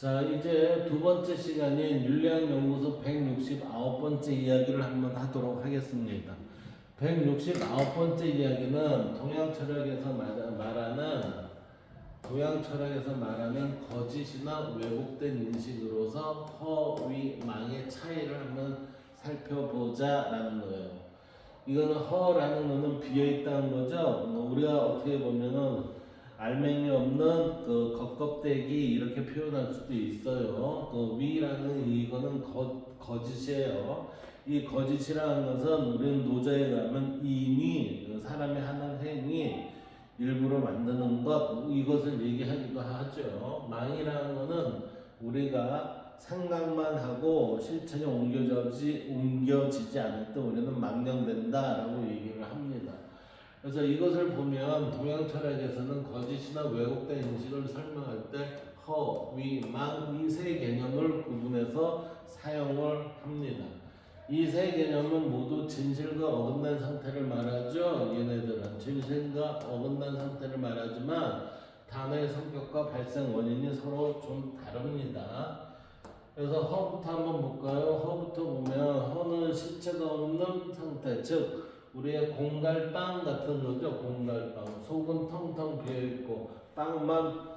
자, 이제 두 번째 시간인 윤리학연구소 169번째 이야기를 한번 하도록 하겠습니다. 169번째 이야기는 동양 철학에서 말하는 거짓이나 왜곡된 인식으로서 허위, 망의 차이를 한번 살펴보자라는 거예요. 이거는 허라는 거는 비어있다는 거죠. 우리가 어떻게 보면은 알맹이 없는 그 겉껍데기 이렇게 표현할 수도 있어요. 그 위라는 이거는 거짓이에요. 이 거짓이라는 것은 우리는 노자에 가면 인이 사람이 하는 행위 일부러 만드는 것 이것을 얘기하기도 하죠. 망이라는 거는 우리가 생각만 하고 실천이 옮겨지지 않을 때 우리는 망령된다라고 얘기를 합니다. 그래서 이것을 보면 동양 철학에서는 거짓이나 왜곡된 인식을 설명할 때 허, 위, 망 이 세 개념을 구분해서 사용을 합니다. 이 세 개념은 모두 진실과 어긋난 상태를 말하죠. 얘네들은 진실과 어긋난 상태를 말하지만 단어의 성격과 발생 원인이 서로 좀 다릅니다. 그래서 허부터 한번 볼까요? 허부터 보면 허는 실체가 없는 상태, 즉 우리의 공갈빵 같은 거죠. 공갈빵. 속은 텅텅 비어있고 빵만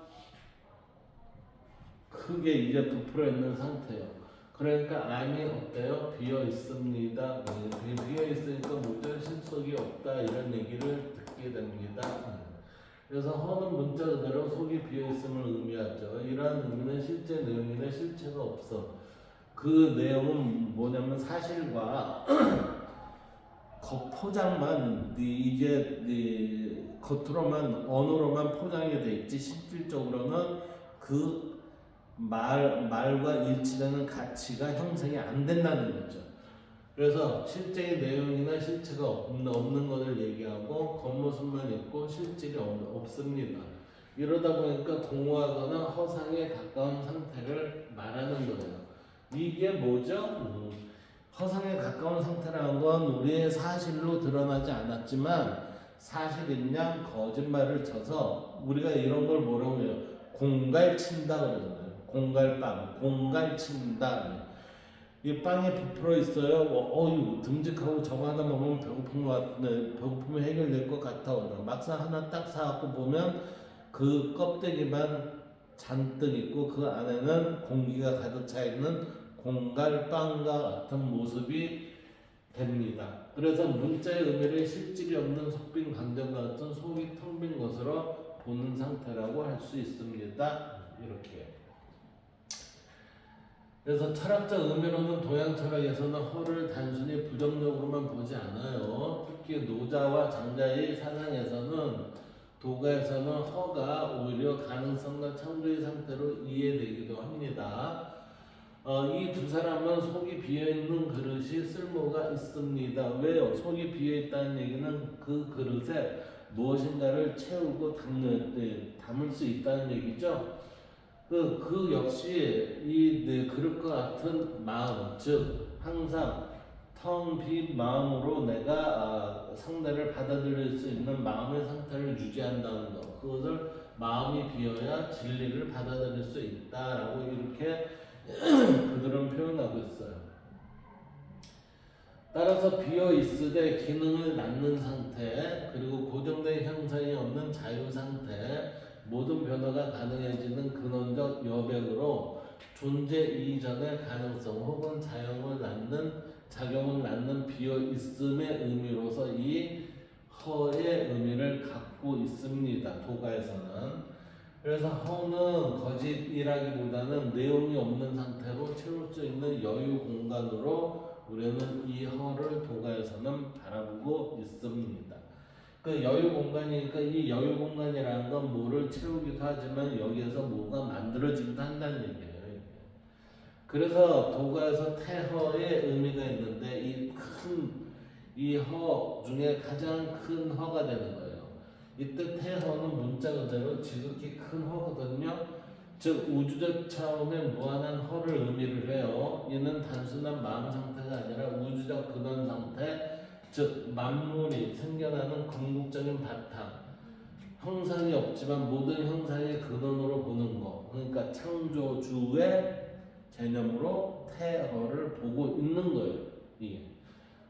크게 이제 부풀어 있는 상태예요. 그러니까 안이 어때요? 비어 있습니다. 비어 있으니까 모든 실속이 없다 이런 얘기를 듣게 됩니다. 그래서 허는 문자 그대로 속이 비어 있음을 의미하죠. 이러한 의미는 실제 내용이나 실체가 없어. 그 내용은 뭐냐면 사실과 겉포장만 이게 겉으로만 언어로만 포장이 돼 있지 실질적으로는 그 말과 일치되는 가치가 형성이 안 된다는 거죠. 그래서 실제의 내용이나 실체가 없는 것을 얘기하고 겉모습만 있고 실질이 없습니다. 이러다 보니까 공허하거나 허상에 가까운 상태를 말하는 거예요. 이게 뭐죠? 허상에 가까운 상태라는 건 우리의 사실로 드러나지 않았지만 사실인 양 거짓말을 쳐서 우리가 이런 걸 뭐라고 해요? 공갈친다 그러잖아요. 공갈빵, 공갈친다. 이 빵에 부풀어 있어요. 이거 듬직하고 저거 하나 먹으면 배고픈 것 같네. 배고프면 해결될 것 같아. 막상 하나 딱 사갖고 보면 그 껍데기만 잔뜩 있고 그 안에는 공기가 가득 차 있는 공갈빵과 같은 모습이 됩니다. 그래서 문자의 의미를 실질이 없는 속빈 강정과 같은 속이 텅 빈 것으로 보는 상태라고 할 수 있습니다. 이렇게. 그래서 철학적 의미로는 동양 철학에서는 허를 단순히 부정적으로만 보지 않아요. 특히 노자와 장자의 사상에서는 도가에서는 허가 오히려 가능성과 창조의 상태로 이해되기도 합니다. 이 두 사람은 속이 비어있는 그릇이 쓸모가 있습니다. 왜요? 속이 비어있다는 얘기는 그 그릇에 무엇인가를 채우고 담을 수 있다는 얘기죠. 그 역시 이 그릇과 같은 마음, 즉 항상 텅 빈 마음으로 내가 상대를 받아들일 수 있는 마음의 상태를 유지한다는 것, 그것을 마음이 비어야 진리를 받아들일 수 있다라고 이렇게 그들은 표현하고 있어요. 따라서 비어 있으되 기능을 낳는 상태, 그리고 고정된 형상이 없는 자유 상태, 모든 변화가 가능해지는 근원적 여백으로 존재 이전의 가능성 혹은 작용을 낳는 비어 있음의 의미로서 이 허의 의미를 갖고 있습니다. 도가에서는. 그래서 허는 거짓이라기보다는 내용이 없는 상태로 채울 수 있는 여유 공간으로 우리는 이 허를 도가에서는 바라보고 있습니다. 그 여유 공간이니까 이 여유 공간이라는 건 뭐를 채우기도 하지만 여기에서 뭐가 만들어지기도 한다는 얘기예요. 그래서 도가에서 태허의 의미가 있는데 이 허 중에 가장 큰 허가 되는 거예요. 이때 태허는 문자 그대로 지극히 큰 허거든요. 즉 우주적 차원의 무한한 허를 의미를 해요. 이는 단순한 마음 상태가 아니라 우주적 근원 상태, 즉 만물이 생겨나는 궁극적인 바탕, 형상이 없지만 모든 형상의 근원으로 보는 거. 그러니까 창조주의 개념으로 태허를 보고 있는 거예요. 이게.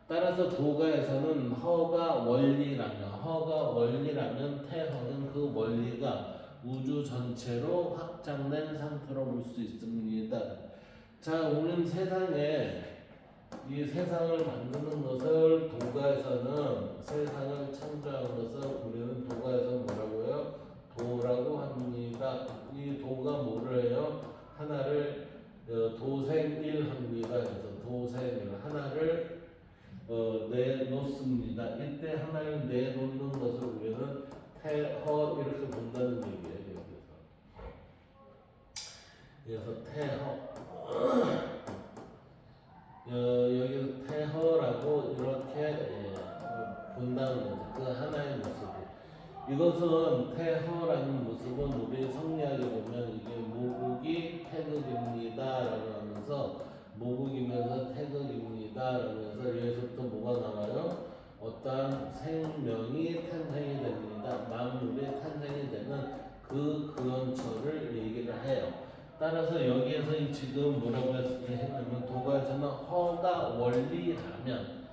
따라서 도가에서는 허가 원리라면 태허는 그 원리가 우주 전체로 확장된 상태로 볼 수 있습니다. 자, 우리는 이 세상을 만드는 것을 도가에서는 세상을 창조한 것을 우리는 도가에서 뭐라고요? 도라고 합니다. 이 도가 뭐를 해요? 하나를 도생일합니다. 그래서 도생일 하나를 내놓습니다. 이때 하나를 내놓는 것을 우리는 태허 이렇게 본다는 얘기예요. 그래서 태허 여기서 태허라고 이렇게 본다는 거죠. 그 하나의 모습. 이것은 태허라는 모습은 우리 성리학에 보면 이게 모국이 태극입니다 라고 하면서 모국이면서 태극입니다 라면서 여기서부터 뭐가 나와요? 어떠한 생명이 탄생이 됩니다. 만물이 탄생이 되는 그 근원처를 얘기를 해요. 따라서 여기에서 지금 뭐라고 했냐면 도가에서는 허가 원리라면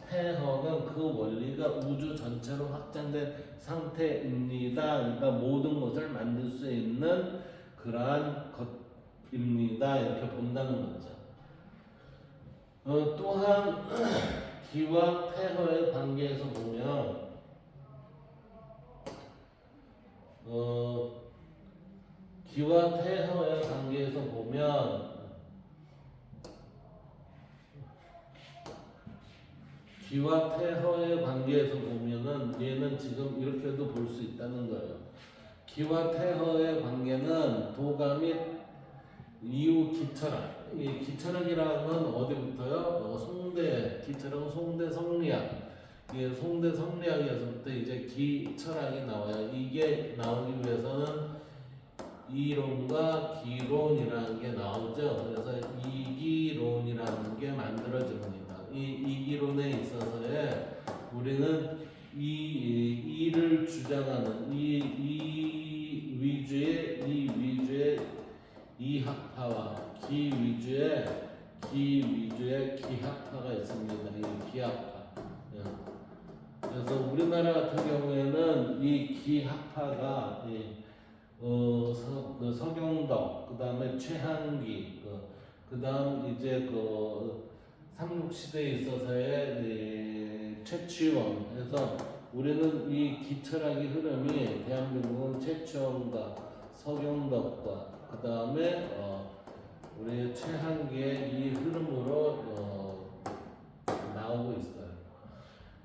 태허는 그 원리가 우주 전체로 확장된 상태입니다. 그러니까 모든 것을 만들 수 있는 그러한 것입니다. 이렇게 본다는 거죠. 또한 기와 태허의 관계에서 보면 기와 태허의 관계에서 보면 기와 태허의 관계에서 보면은 얘는 지금 이렇게도 볼 수 있다는 거예요. 기와 태허의 관계는 도가 및 이후 기철학. 이 기철학이라는 건 어디부터요? 송대 기철학은 송대 성리학. 이게 송대 성리학에서부터 이제 기철학이 나와요. 이게 나오기 위해서는 이론과 기론이라는 게 나오죠. 그래서 이기론이라는 게 만들어집니다. 이 이기론에 있어서의 우리는 이를 주장하는 이 위주의 이학파와 기 위주의 기학파가 있습니다. 이 기학파. 그래서 우리나라 같은 경우에는 이 기학파가 서경덕, 그 다음에 최한기, 그 다음 이제 삼국시대에 있어서의 최치원 해서 우리는 이 기철학의 흐름이 대한민국은 최치원과 서경덕과 그 다음에 우리 최한기의 이 흐름으로 나오고 있어요.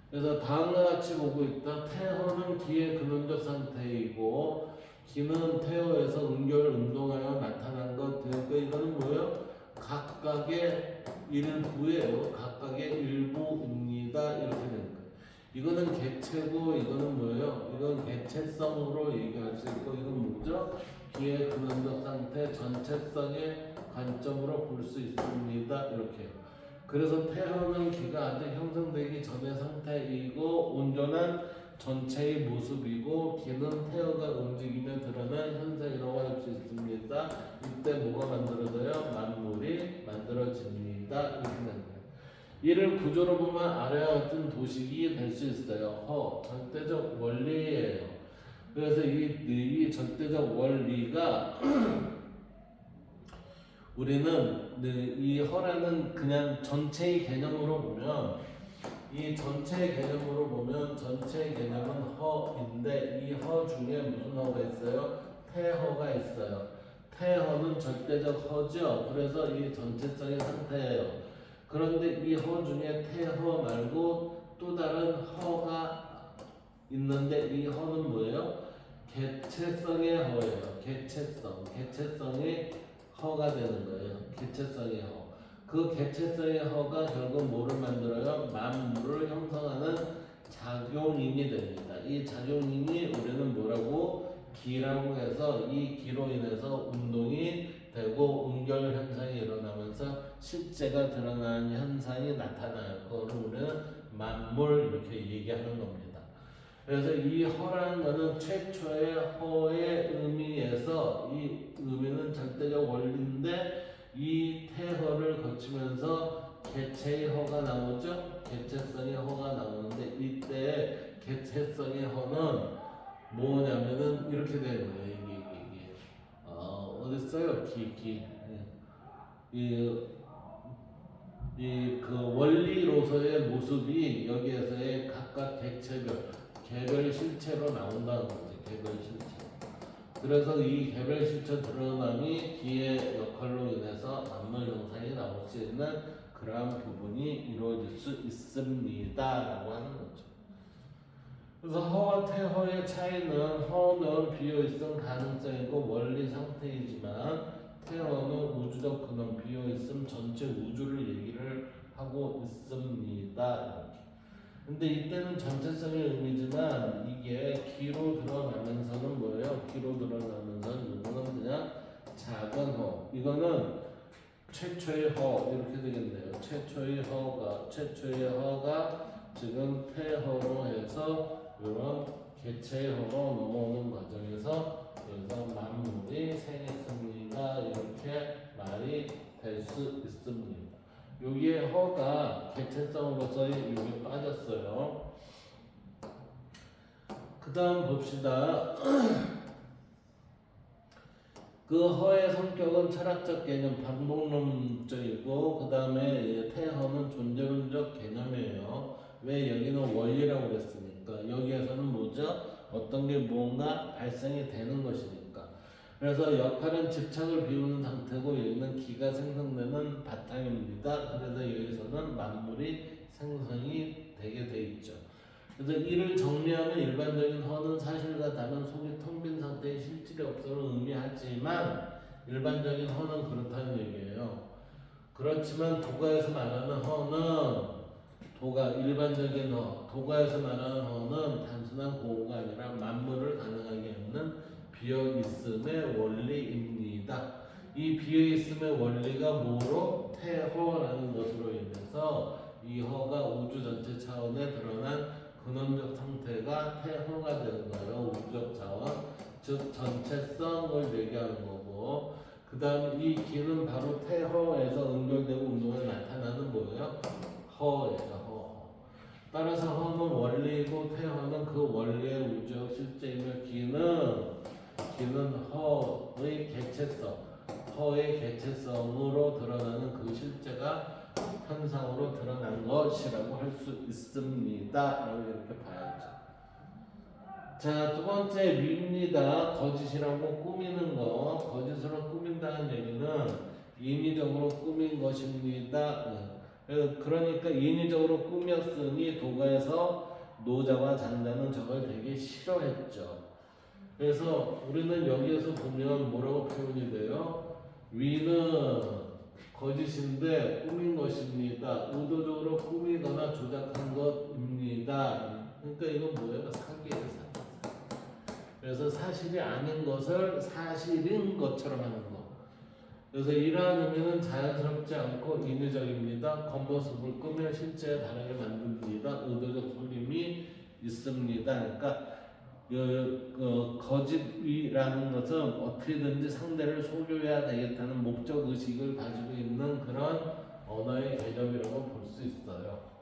그래서 다음과 같이 보고 있다. 태허는 기의 근원적 상태이고 기는 태허에서 운동하여 나타난 것. 그러니까 이거는 뭐예요? 각각의 일부예요. 각각의 일부입니다. 이렇게 되는 거예요. 이거는 개체고 이거는 뭐예요? 이건 개체성으로 얘기할 수 있고 이건 뭐죠? 기의 근원적 상태 전체성의 관점으로 볼 수 있습니다. 이렇게. 그래서 태허는 기가 아직 형성되기 전의 상태이고 온전한 전체의 모습이고 기는 태허가 움직이며 드러난 현상이라고 할 수 있습니다. 이때 뭐가 만들어져요? 만물이 만들어집니다. 이렇게 되는 거예요. 이를 구조로 보면 아래와 같은 도식이 될 수 있어요. 절대적 원리예요. 그래서 이 절대적 원리가 우리는 이 허라는 그냥 전체의 개념으로 보면 전체의 개념은 허인데 이 허 중에 무슨 허가 있어요? 태허가 있어요. 태허는 절대적 허죠. 그래서 이 전체성의 상태예요. 그런데 이 허 중에 태허 말고 또 다른 허가 있는데 이 허는 뭐예요? 개체성의 허예요. 개체성이 허가 되는 거예요. 개체성의 허. 그 개체성의 허가 결국 뭐를 만들어요? 만물을 형성하는 작용인이 됩니다. 이 작용인이 우리는 뭐라고? 기라고 해서 이 기로 인해서 운동이 되고 응결 현상이 일어나면서 실제가 드러나는 현상이 나타나요. 그거를 우리는 만물 이렇게 얘기하는 겁니다. 그래서 이 허라는 거는 최초의 허의 의미에서 이 의미는 절대적 원리인데 이 태허를 거치면서 개체의 허가 나오죠. 개체성의 허가 나오는데 이때 개체성의 허는 뭐냐면은 이렇게 되는 거예요. 이게 어디 있어요? 그 원리로서의 모습이 여기에서의 각각 개별 실체로 나온다는 거지. 개별 실체. 그래서 이 개별 실체 드러남이 기의 역할로 인해서 만물 형상이 나올 수 있는 그러한 부분이 이루어질 수 있습니다라고 하는 거죠. 그래서 허와 태허의 차이는 허는 비어있음 가능성이고 원리 상태이지만 태허는 우주적 근원 비어있음 전체 우주를 얘기를 하고 있습니다. 근데 이때는 전체성의 의미지만 이게 기로 드러나면서는 뭐예요? 기로 드러나면서는 이거는 그냥 작은 허. 이거는 최초의 허 이렇게 되겠네요. 최초의 허가 지금 태허로 해서 이런 개체의 허로 넘어오는 과정에서 여기서 만물이 생했습니다. 이렇게 말이 될 수 있습니다. 여기에 허가 개체성으로서의 여기 빠졌어요. 그 다음 봅시다. 그 허의 성격은 철학적 개념, 반복론적이고 그 다음에 태허는 존재론적 개념이에요. 왜 여기는 원리라고 그랬으니까 여기에서는 뭐죠? 어떤 게 뭔가 발생이 되는 것이니까. 그래서 역할은 집착을 비우는 상태고 여기는 기가 생성되는 바탕입니다. 그래서 여기서는 만물이 생성이 되게 돼 있죠. 그래서 이를 정리하면 일반적인 허는 사실과 다른 속이 텅 빈 상태의 실질이 없음을 의미하지만 일반적인 허는 그렇다는 얘기예요. 그렇지만 도가에서 말하는 허는 일반적인 도가에서 말하는 허는 단순한 고우가 아니라 만물을 가능하게 하는 비어있음의 원리입니다. 이 비어있음의 원리가 뭐로? 태허라는 것으로 인해서 이 허가 우주 전체 차원에 드러난 근원적 상태가 태허가 되는 거예요. 우주적 차원, 즉 전체성을 얘기하는 거고, 그 다음 이 기는 바로 태허에서 연결되고 운동에 나타나는 뭐예요? 허예요. 따라서 허는 원리이고 태허는 그 원리의 우주적 실제이며 기는 허의 개체성으로 드러나는 그 실제가 현상으로 드러난 것이라고 할 수 있습니다. 라고 이렇게 봐야죠. 자, 두 번째 위입니다. 거짓이라고 꾸미는 거. 거짓으로 꾸민다는 얘기는 인위적으로 꾸민 것입니다. 그러니까 인위적으로 꾸몄으니 도가에서 노자와 장자는 저걸 되게 싫어했죠. 그래서 우리는 여기에서 보면 뭐라고 표현이 돼요? 위는 거짓인데 꾸민 것입니다. 의도적으로 꾸미거나 조작한 것입니다. 그러니까 이건 뭐예요? 사기예요, 사기. 그래서 사실이 아닌 것을 사실인 것처럼 하는 거. 그래서 이러한 의미는 자연스럽지 않고 인위적입니다. 겉모습을 꾸며 실제와 다르게 만듭니다. 의도적 속임이 있습니다. 그러니까 거짓이라는 것은 어떻게든지 상대를 속여야 되겠다는 목적 의식을 가지고 있는 그런 언어의 개념이라고 볼 수 있어요.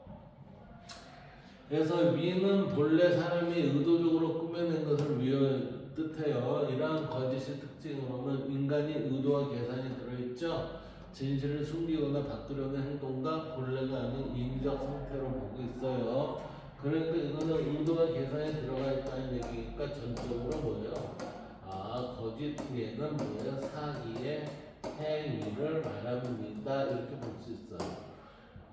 그래서 위는 본래 사람이 의도적으로 꾸며낸 것을 뜻해요. 이러한 거짓의 특징으로는 인간이 의도와 계산이 들어있죠. 진실을 숨기거나 바꾸려는 행동과 본래가 아닌 인위적 상태로 보고 있어요. 그러니까 이거는 의도와 계산이 들어가 있다는 얘기니까 전적으로 뭐예요? 거짓 뒤에는 뭐예요? 사기의 행위를 말합니다. 이렇게 볼 수 있어요.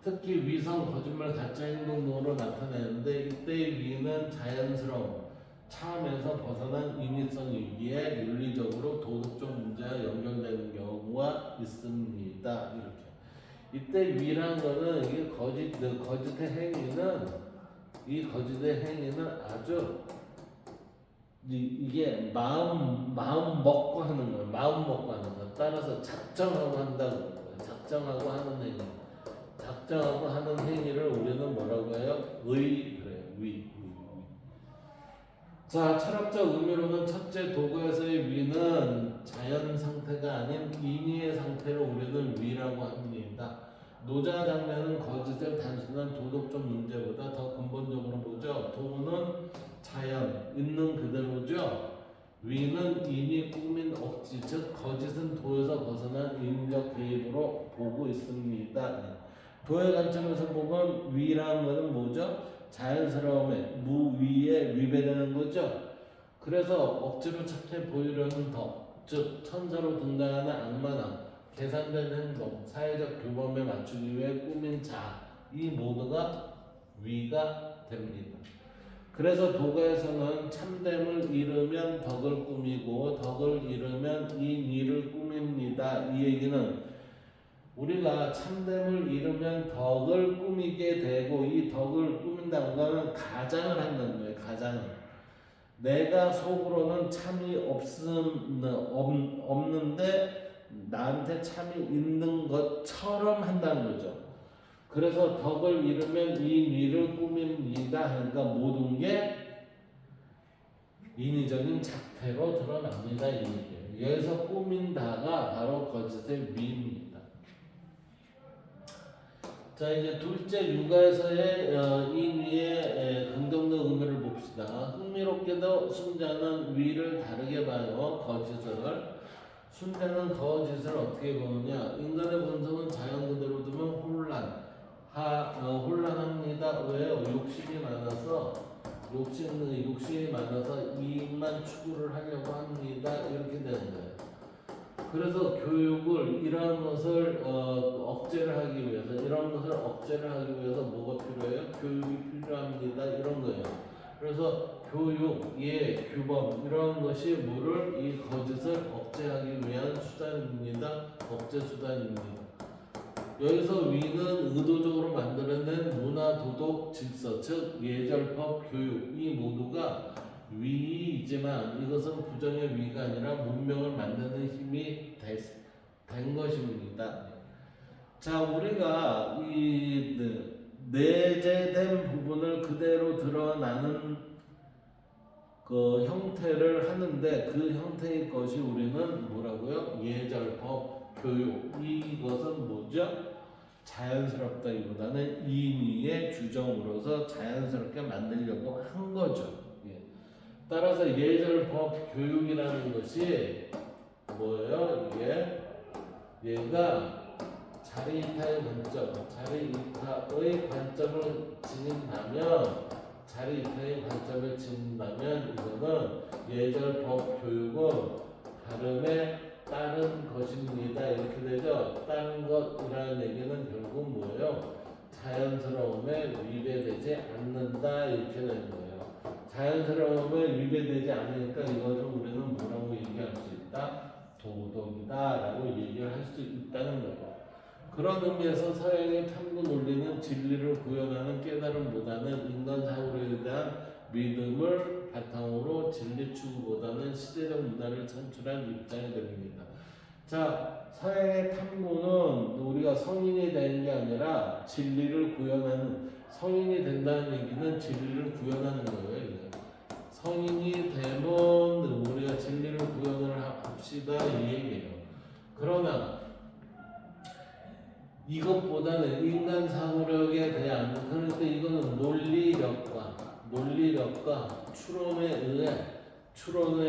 특히 위성, 거짓말, 가짜 행동 등으로 나타내는데 이때의 위는 자연스러움, 참에서 벗어난 인위성이기에 윤리적으로 도덕적 문제와 연결되는 경우가 있습니다. 이렇게. 이때 위란 거는 이게 거짓의 행위는 이 거짓의 행위는 아주 이게 마음 먹고 하는 거예요. 마음 먹고 하는 거. 따라서 작정하고 한다는 거예요. 작정하고 하는 행위. 작정하고 하는 행위를 우리는 뭐라고 해요? 그래요. 위. 자, 철학적 의미로는 첫째 도구에서의 위는 자연 상태가 아닌 인위의 상태를 우리는 위라고 합니다. 노자 장면은 거짓의 단순한 도덕적 문제보다 더 근본적으로 보죠. 도는 자연, 있는 그대로죠. 위는 인위 꾸민 억지, 즉 거짓은 도에서 벗어난 인위적 개입으로 보고 있습니다. 도의 관점에서 보면 위라는 것은 뭐죠? 자연스러움에 무위에 위배되는 거죠. 그래서 억지로 착해 보이려는 덕, 즉 천사로 등장하는 악마나 계산된 행동, 사회적 규범에 맞추기 위해 꾸민 자, 이 모두가 위가 됩니다. 그래서 도가에서는 참됨을 잃으면 덕을 꾸미고 덕을 잃으면 이 위를 꾸밉니다. 이 얘기는 우리가 참됨을 잃으면 덕을 꾸미게 되고 이 덕을 꾸민다는 것은 가장을 한다는 거예요. 가장을. 내가 속으로는 참이 없는데 나한테 참이 있는 것처럼 한다는 거죠. 그래서 덕을 잃으면 이 위를 꾸밉니다. 그러니까 모든 게 인위적인 작태로 드러납니다. 이 얘기예요. 여기서 꾸민다가 바로 거짓의 위입니다. 자, 이제 둘째 육아에서의 이 위의 긍정적 의미를 봅시다. 흥미롭게도 순자는 위를 다르게 봐요. 거짓을. 순자는 거짓을 어떻게 보느냐. 인간의 본성은 자연 그대로 두면 혼란합니다. 왜요? 욕심이 많아서 이익만 추구를 하려고 합니다. 이렇게 되는 거예요. 그래서 교육을 이러한 것을 억제를 하기 위해서 뭐가 필요해요? 교육이 필요합니다. 이런 거예요. 그래서 교육, 규범 이런 것이 뭐를 이 거짓을 억제하기 위한 수단입니다. 억제 수단입니다. 여기서 위는 의도적으로 만들어낸 문화, 도덕, 질서, 즉 예절법, 교육 이 모두가 위이지만 이것은 부정의 위가 아니라 문명을 만드는 힘이 된 것입니다. 자, 우리가 이 내재된 부분을 그대로 드러나는 그 형태를 하는데 그 형태의 것이 우리는 뭐라고요? 예절법, 교육 이것은 뭐죠? 자연스럽다기보다는 인위의 규정으로서 자연스럽게 만들려고 한 거죠. 따라서 예절법 교육이라는 것이 뭐예요? 얘가 자리이타의 관점을 지닌다면 이거는 예절법 교육은 다름에 따른 것입니다. 이렇게 되죠. 다른 것이라는 얘기는 결국 뭐예요? 자연스러움에 위배되지 않는다 이렇게 되는 거예요. 자연스러움에 위배되지 않으니까 이것을 우리는 뭐라고 얘기할 수 있다? 도덕이다 라고 얘기를 할 수 있다는 거예요. 그런 의미에서 서양의 탐구 논리는 진리를 구현하는 깨달음보다는 인간 사고에 대한 믿음을 바탕으로 진리 추구보다는 시대적 문화를 창출한 입장이 됩니다. 자, 서양의 탐구는 우리가 성인이 되는 게 아니라 진리를 구현하는, 성인이 된다는 얘기는 진리를 구현하는 거예요. 성인이 되면 우리가 진리를 구현을 합시다 이 얘기예요. 그러나 이것보다는 인간 사고력에 대한, 그러니까 이거는 논리력과 추론에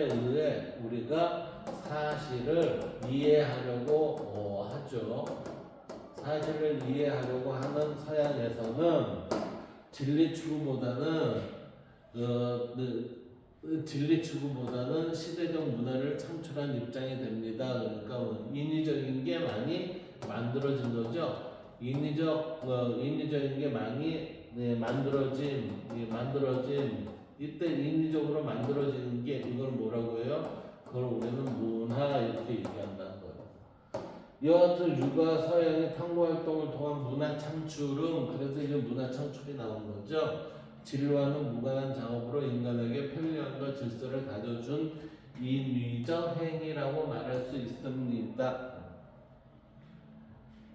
의해 우리가 사실을 이해하려고 하죠. 사실을 이해하려고 하는 서양에서는 진리 추구보다는 시대적 문화를 창출한 입장이 됩니다. 그러니까 인위적인 게 많이 만들어진 거죠. 인위적인 게 많이 만들어진 이때 인위적으로 만들어지는 게 이걸 뭐라고 해요? 그걸 우리는 문화 이렇게 얘기한다는 거예요. 이와 같은 육아 서양의 탐구 활동을 통한 문화 창출은, 그래서 이제 문화 창출이 나온 거죠. 진로와는 무관한 작업으로 인간에게 편리함과 질서를 가져준 인위적 행위라고 말할 수 있습니다.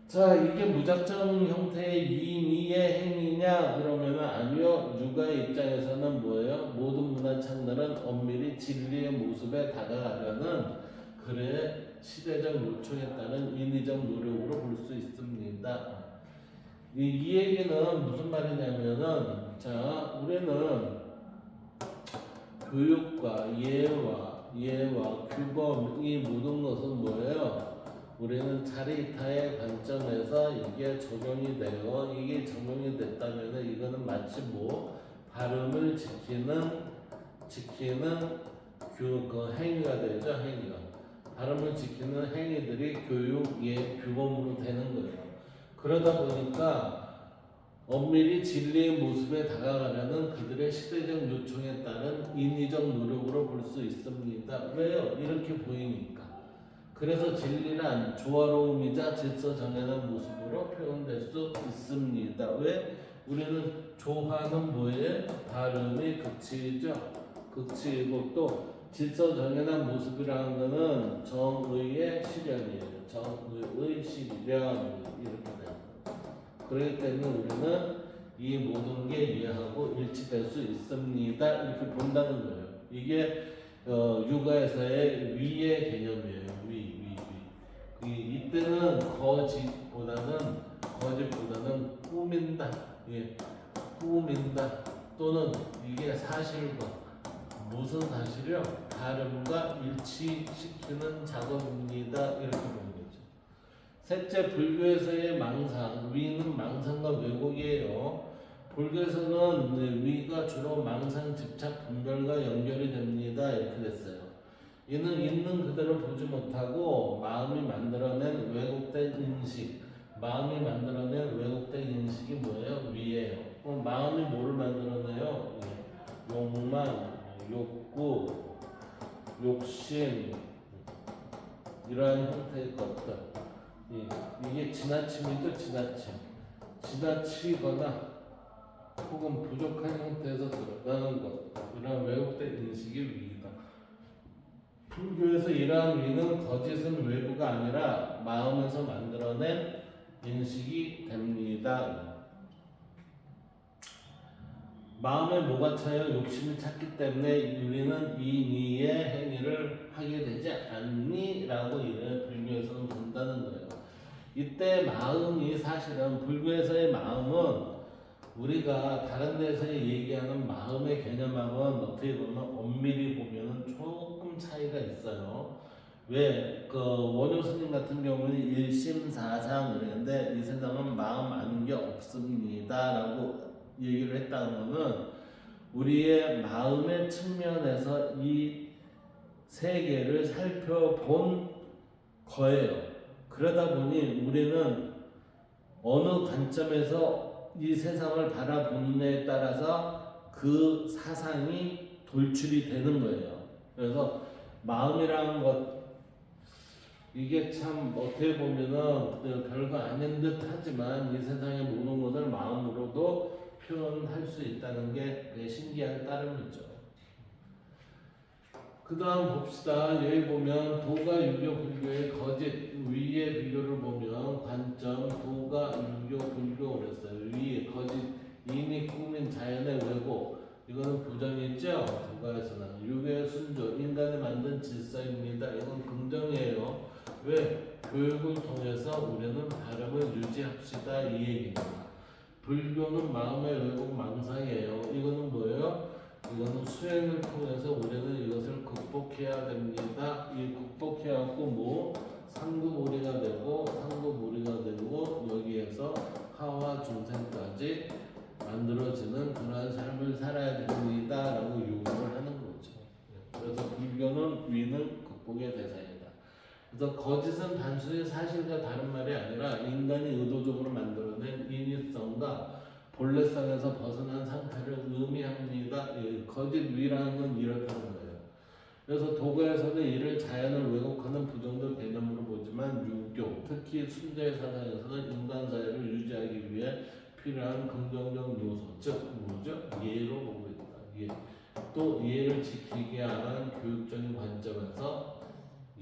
자, 이게 무작정 형태의 이의 행위냐? 그러면은 아니요. 유가의 입장에서는 뭐예요? 모든 문화 창들은 엄밀히 진리의 모습에 다가가려는 그래 시대적 요청에 따른 인위적 노력으로 볼 수 있습니다. 이 얘기는 무슨 말이냐면은 자, 우리는 교육과 예와 규범 이 모든 것은 뭐예요? 우리는 차리타의 관점에서 이게 적용이 되고 이게 적용이 됐다면 이거는 마치 뭐 발음을 지키는 그 행위가 되죠. 행위가 발음을 지키는 행위들이 교육 예 규범으로 되는 거예요. 그러다 보니까 엄밀히 진리의 모습에 다가가려는 그들의 시대적 요청에 따른 인위적 노력으로 볼 수 있습니다. 왜요? 이렇게 보이니까. 그래서 진리란 조화로움이자 질서 정연한 모습으로 표현될 수 있습니다. 왜? 우리는 조화는 뭐예요? 발음이 극치이죠. 극치이고 또 질서 정연한 모습이라는 것은 정의의 실현이에요. 정의의 실현 이렇게 돼요. 그렇기 때문에 우리는 이 모든 게 이해하고 일치될 수 있습니다. 이렇게 본다는 거예요. 이게 육아에서의 위의 개념이에요. 이때는 거짓보다는 꾸민다. 예, 꾸민다. 또는 이게 사실과 무슨 사실이요? 다름과 일치시키는 작업입니다. 이렇게 보는 거죠. 셋째, 불교에서의 망상. 위는 망상과 왜곡이에요. 불교에서는 위가 주로 망상, 집착, 분별과 연결이 됩니다. 이렇게 됐어요. 이는 있는 그대로 보지 못하고 마음이 만들어낸 왜곡된 인식. 마음이 만들어낸 왜곡된 인식이 뭐예요? 위예요. 그럼 마음이 뭐를 만들어내요? 욕망, 욕구, 욕심 이러한 형태의 것들. 이게 지나침이죠. 지나치거나 혹은 부족한 형태에서 드러나는 것. 이러한 왜곡된 인식이 위이다. 불교에서 이러한 위는 거짓은 외부가 아니라 마음에서 만들어낸 인식이 됩니다. 마음에 뭐가 차요? 욕심이 찼기 때문에 우리는 이 니의 행위를 하게 되지 않니? 라고 이를 불교에서는 본다는 거예요. 이때 마음이 사실은 불교에서의 마음은 우리가 다른 데서 얘기하는 마음의 개념하고는 어떻게 보면 엄밀히 보면 조금 차이가 있어요. 왜? 그 원효 스님 같은 경우는 일심사상 그랬는데 이 세상은 마음 아닌 게 없습니다 라고 얘기를 했다는 것은 우리의 마음의 측면에서 이 세계를 살펴본 거예요. 그러다 보니 우리는 어느 관점에서 이 세상을 바라보느냐에 따라서 그 사상이 돌출이 되는 거예요. 그래서 마음이라는 것 이게 참 어떻게 보면은 별거 아닌 듯 하지만 이 세상의 모든 것을 마음으로도 표현할 수 있다는 게 신기한 따름이죠. 그 다음 봅시다. 여기 보면 도가 유교 불교의 거짓 위의 비교를 보면 관점 도가 유교 불교 그랬어요. 위 거짓 이미 꾸민 자연의 왜곡 이거는 부정이죠. 도가에서는 유교의 순조 인간이 만든 질서입니다. 이건 긍정이에요. 왜? 교육을 통해서 우리는 발음을 유지합시다 이 얘기입니다. 불교는 마음의 왜곡 망상이에요. 이거는 뭐예요? 이거는 수행을 통해서 우리는 이것을 극복해야 됩니다. 이 극복해갖고 뭐 상급오리가 되고 상급오리가 되고 여기에서 하와 중생까지 만들어지는 그러한 삶을 살아야 됩니다라고 요구를 하는 거죠. 그래서 불교는 위는 극복의 대상이다. 그래서 거짓은 단순히 사실과 다른 말이 아니라 인간이 의도적으로 만들어낸 인위성과 본래성에서 벗어난 상태를 의미합니다. 거짓 위라는 건 이렇다는 거예요. 그래서 도가에서는 이를 자연을 왜곡하는 부정적 개념으로 보지만 유교, 특히 순자의 사상에서는 인간 사회를 유지하기 위해 필요한 긍정적 요소, 즉 뭐죠? 예로 보고 있다. 예. 또 예를 지키게 하는 교육적인 관점에서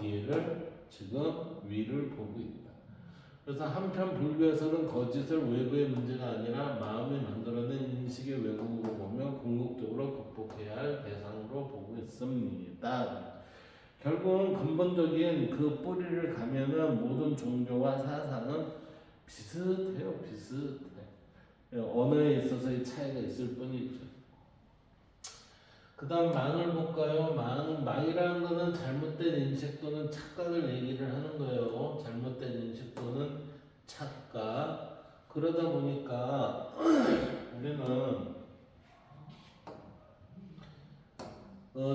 예를 지금 위를 보고 있다. 그래서 한편 불교에서는 거짓을 외부의 문제가 아니라 마음이 만들어낸 인식의 왜곡으로 보며 궁극적으로 극복해야 할 대상으로 보고 있습니다. 결국은 근본적인 그 뿌리를 가면은 모든 종교와 사상은 비슷해요. 비슷해. 언어에 있어서의 차이가 있을 뿐이죠. 그 다음 망을 볼까요? 망이라는 거는 잘못된 인식 또는 착각을 얘기를 하는 거예요. 잘못된 인식 또는 착각. 그러다 보니까 우리는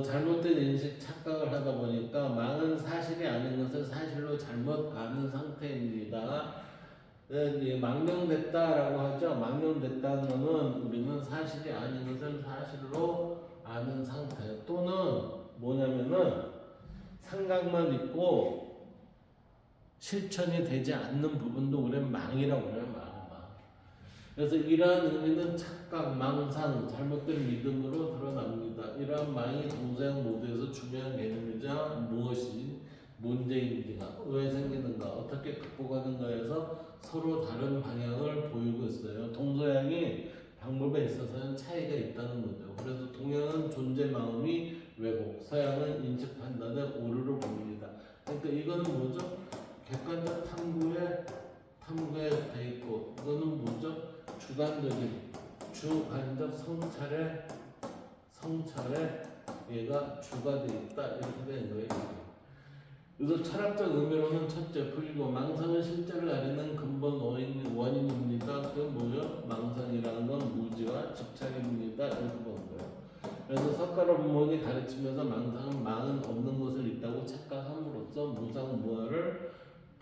잘못된 인식 착각을 하다 보니까 망은 사실이 아닌 것을 사실로 잘못 아는 상태입니다. 망령됐다라고 하죠. 망령됐다는 것은 우리는 사실이 아닌 것을 사실로 아는 상태, 또는 뭐냐면은 생각만 있고 실천이 되지 않는 부분도 우리는 망이라고 해요. 망. 그래서 이러한 의미는 착각, 망상, 잘못된 믿음으로 드러납니다. 이러한 망이 동서양 모두에서 중요한 개념이자 무엇이 문제인지가 왜 생기는가, 어떻게 극복하는가에서 서로 다른 방향을 보이고 있어요. 동서양이 방법에 있어서는 차이가 있다는 거죠. 그래서 동양은 존재 마음이 왜곡, 서양은 인식 판단의 오류로 봅니다. 그러니까 이거는 뭐죠? 객관적 탐구에 돼 있고, 이거는 뭐죠? 주관적 성찰에 얘가 주가 돼 있다, 이렇게 되는 거예요. 그래서 철학적 의미로는 첫째, 불교, 망상은 실제를 가리는 근본 원인입니다. 그 뭐요? 망상이라는 건 무지와 집착입니다. 이렇게 보는 거예요. 그래서 석가모니 가르치면서 망은 없는 것을 있다고 착각함으로써 무상무화를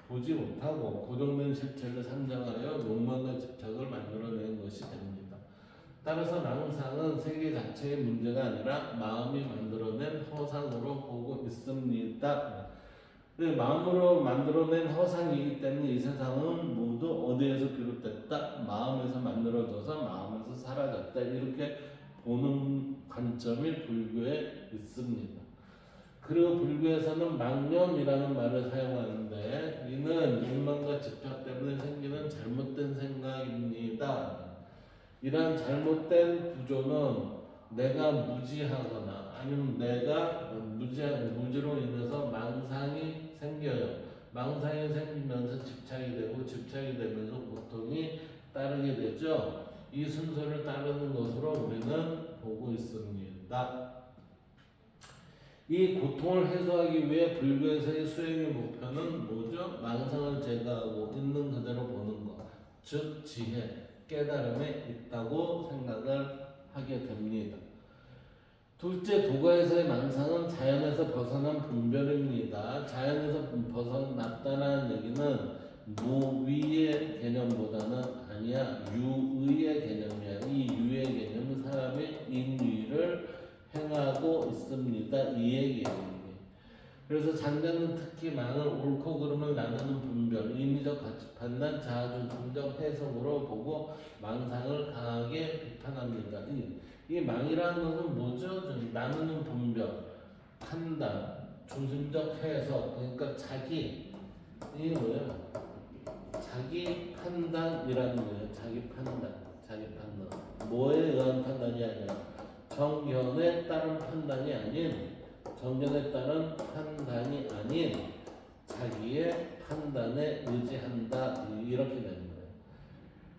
보지 못하고 고정된 실체를 상정하여 욕망과 집착을 만들어내는 것이 됩니다. 따라서 망상은 세계 자체의 문제가 아니라 마음이 만들어낸 허상으로 보고 있습니다. 마음으로 만들어낸 허상이기 때문에 이 세상은 모두 어디에서 비롯됐다? 마음에서 만들어져서 마음에서 사라졌다. 이렇게 보는 관점이 불교에 있습니다. 그리고 불교에서는 망념이라는 말을 사용하는데, 이는 욕망과 집착 때문에 생기는 잘못된 생각입니다. 이러한 잘못된 구조는 내가 무지하거나 아니면 내가 무지로 인해서 망상이 생겨요. 망상이 생기면서 집착이 되고, 집착이 되면서 고통이 따르게 되죠. 이 순서를 따르는 것으로 우리는 보고 있습니다. 이 고통을 해소하기 위해 불교에서의 수행의 목표는 뭐죠? 망상을 제거하고 있는 그대로 보는 것, 즉 지혜, 깨달음에 있다고 생각을 하게 됩니다. 둘째, 도가에서의 망상은 자연에서 벗어난 분별입니다. 자연에서 벗어났다는 얘기는 무위의 개념보다는 아니야, 유의의 개념이야. 이 유의 개념은 사람의 인위를 행하고 있습니다. 이 얘기예요. 그래서 장자는 특히 망을 옳고 그름을 나누는 분별, 인위적 가치 판단, 자아중심적 해석으로 보고 망상을 강하게 비판합니다. 이 망이라는 것은 뭐죠? 나누는 분별, 판단, 중심적 해석, 그러니까 이게 뭐예요? 자기 판단이라는 거예요. 자기 판단. 뭐에 의한 판단이 아니라 정견에 따른 판단이 아닌, 정견에 따른 판단이 아닌 자기의 판단에 의지한다, 이렇게 되는 거예요.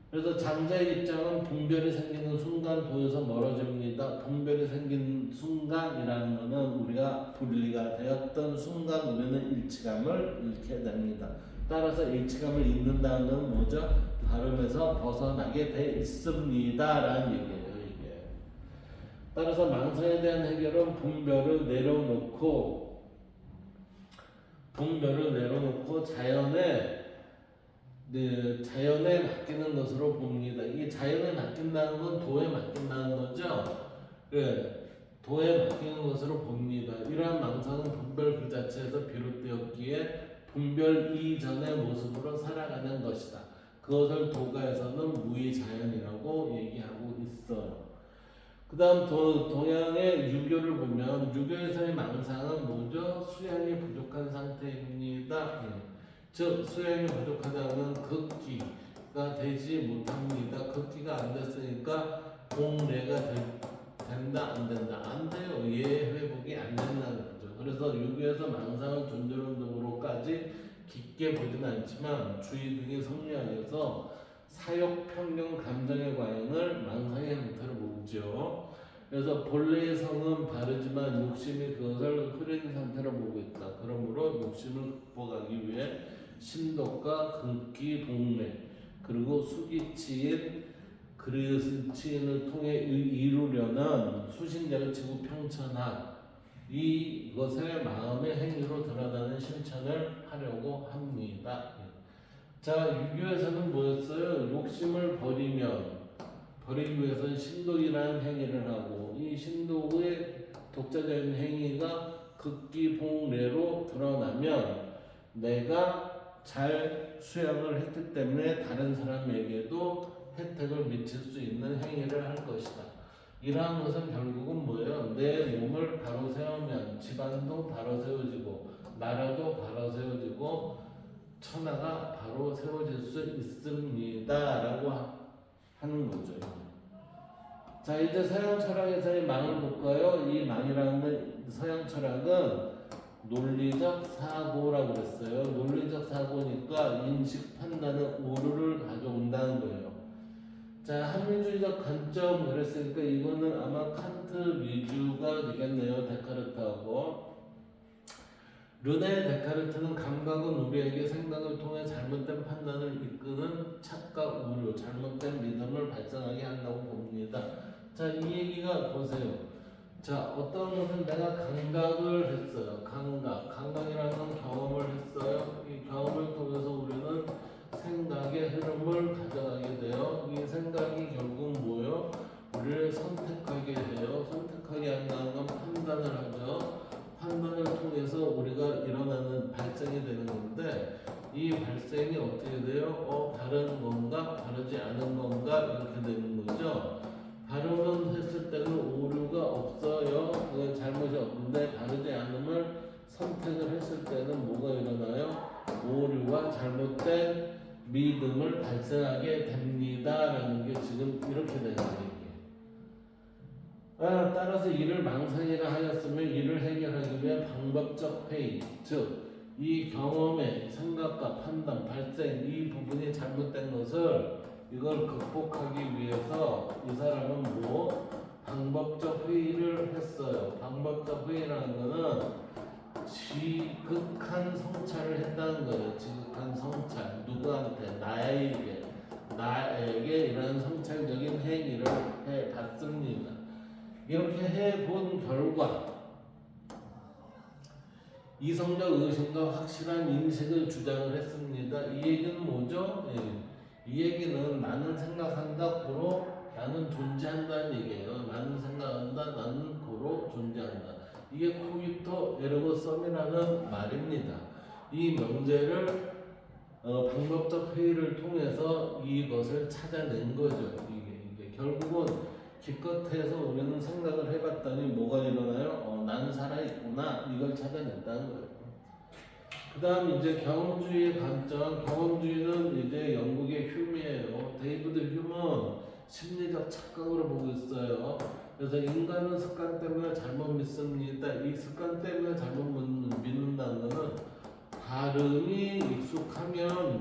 그래서 장자의 입장은 분별이 생기는 순간 도에서 멀어집니다. 분별이 생긴 순간이라는 것은 우리가 분리가 되었던 순간 우리는 일치감을 잃게 됩니다. 따라서 일치감을 잃는다는 건 뭐죠? 다름에서 벗어나게 돼 있습니다 라는 얘기예요. 이게 따라서 망상에 대한 해결은 분별을 내려놓고 자연에 맡기는 것으로 봅니다. 이 자연에 맡긴다는 건 도에 맡긴다는 거죠. 도에 맡기는 것으로 봅니다. 이러한 망상은 분별 그 자체에서 비롯되었기에 분별 이전의 모습으로 살아가는 것이다. 그것을 도가에서는 무의자연이라고 얘기하고 있어요. 그 다음 동양의 유교를 보면 유교에서의 망상은 뭐죠? 수양이 부족한 상태입니다. 즉 수양이 부족하다는 극기가 되지 못합니다. 극기가 안 됐으니까 공례가 된다 안 된다 안 돼요. 예 회복이 안 된다는 거죠. 그래서 유교에서 망상을 존재론적으로까지 깊게 보지는 않지만 주의 등의 성리학에서 사욕, 편견, 감정의 과잉을 망상의 형태로 보죠. 그래서 본래의 성은 바르지만 욕심이 그것을 흐린 상태로 보고 있다. 그러므로 욕심을 극복하기 위해 신독과 극기, 복례 그리고 수기치인 그리스치인을 통해 이루려는 수신자의 지구 평천학 이것을 마음의 행위로 드러나는 실천을 하려고 합니다. 자, 유교에서는 뭐였어요? 욕심을 버리기 위해서는 신독이라는 행위를 하고 이 신독의 독자적인 행위가 극기복례로 드러나면 내가 잘 수양을 했기 때문에 다른 사람에게도 혜택을 미칠 수 있는 행위를 할 것이다. 이러한 것은 결국은 뭐예요? 내 몸을 바로 세우면 집안도 바로 세워지고 나라도 바로 세워지고 천하가 바로 세워질 수 있습니다 라고 하는 거죠. 자, 이제 서양 철학에서의 망을 볼까요? 이 망이라는 서양 철학은 논리적 사고라고 그랬어요. 논리적 사고니까 인식 판단의 오류를 가져온다는 거예요. 자, 합리주의적 관점 그랬으니까 이거는 아마 칸트 위주가 되겠네요. 데카르트하고. 르네 데카르트는 감각은 우리에게 생각을 통해 잘못된 판단을 이끄는 착각, 오류, 잘못된 믿음을 발생하게 한다고 봅니다. 자, 이 얘기가 보세요. 자, 어떤 것은 내가 감각을 했어요. 감각이라는 건 경험을 했어요. 이 경험을 통해서 우리는 생각의 흐름을 가져가게 돼요. 이 생각이 결국 뭐예요? 우리를 선택하게 해요. 선택하게 한다는 건 판단을 하죠. 판단을 통해서 우리가 일어나는 발생이 되는 건데 이 발생이 어떻게 돼요? 바른 건가 바르지 않은 건가 이렇게 되는 거죠. 바르면 했을 때는 오류가 없어요. 그건 잘못이 없는데 바르지 않음을 선택을 했을 때는 뭐가 일어나요? 오류와 잘못된 믿음을 발생하게 됩니다라는 게 지금 이렇게 되는 얘기예요. 따라서 이를 망상이라 하였으면 이를 해결하기 위해 방법적 회의, 즉 이 경험의 생각과 판단, 발생 이 부분이 잘못된 것을 이걸 극복하기 위해서 이 사람은 방법적 회의를 했어요. 방법적 회의라는 거는 지극한 성찰을 했다는 거예요. 지극한 성찰. 누구한테? 나에게 이런 성찰적인 행위를 해봤습니다. 이렇게 해본 결과 이성적 의심과 확실한 인식을 주장을 했습니다. 이 얘기는 뭐죠? 이 얘기는 나는 생각한다, 고로 나는 존재한다는 얘기예요. 나는 생각한다, 나는 고로 존재한다. 이게 코기토 에르고 썸이라는 말입니다. 이 명제를 방법적 회의를 통해서 이것을 찾아낸 거죠. 이게 결국은 기껏해서 우리는 생각을 해봤더니 뭐가 일어나요? 나는 살아있구나. 이걸 찾아냈다는 거예요. 그 다음 이제 경험주의 관점. 경험주의는 이제 영국의 휴미예요. 데이비드 휴는 심리적 착각으로 보고 있어요. 그래서 인간은 습관 때문에 잘못 믿습니다. 이 습관 때문에 잘못 믿는다는 것은 발음이 익숙하면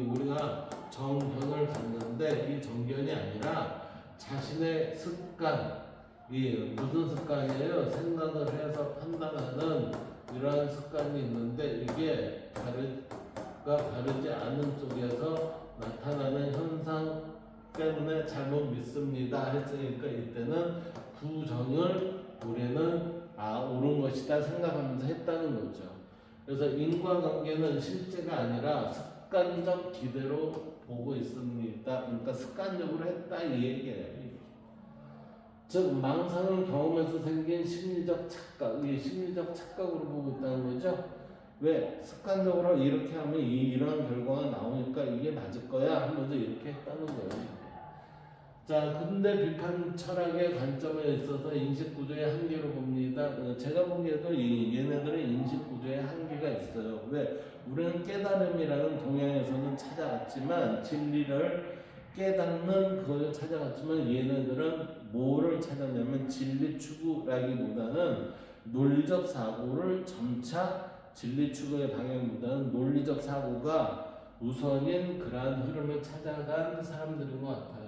우리가 정견을 갖는데 이 정견이 아니라 자신의 습관, 무슨 습관이에요? 생각을 해서 판단하는 이러한 습관이 있는데 이게 바르지 않은 쪽에서 나타나는 현상 때문에 잘못 믿습니다 했으니까 이때는 부정을 우리는 옳은 것이다 생각하면서 했다는 거죠. 그래서 인과관계는 실제가 아니라 습관적 기대로 보고 있습니다. 그러니까 습관적으로 했다 이 얘기예요. 즉 망상을 경험해서 생긴 심리적 착각, 이 심리적 착각으로 보고 있다는 거죠. 왜? 습관적으로 이렇게 하면 이런 결과가 나오니까 이게 맞을 거야 하면서 이렇게 했다는 거예요. 자, 근대 비판 철학의 관점에 있어서 인식 구조의 한계로 봅니다. 제가 보기에도 얘네들의 인식 구조의 한계가 있어요. 왜? 우리는 깨달음이라는 동양에서는 찾아갔지만 진리를 깨닫는 그걸 찾아갔지만 얘네들은 뭐를 찾았냐면 진리 추구라기보다는 논리적 사고를 점차 진리 추구의 방향보다는 논리적 사고가 우선인 그러한 흐름을 찾아간 사람들인 것 같아요.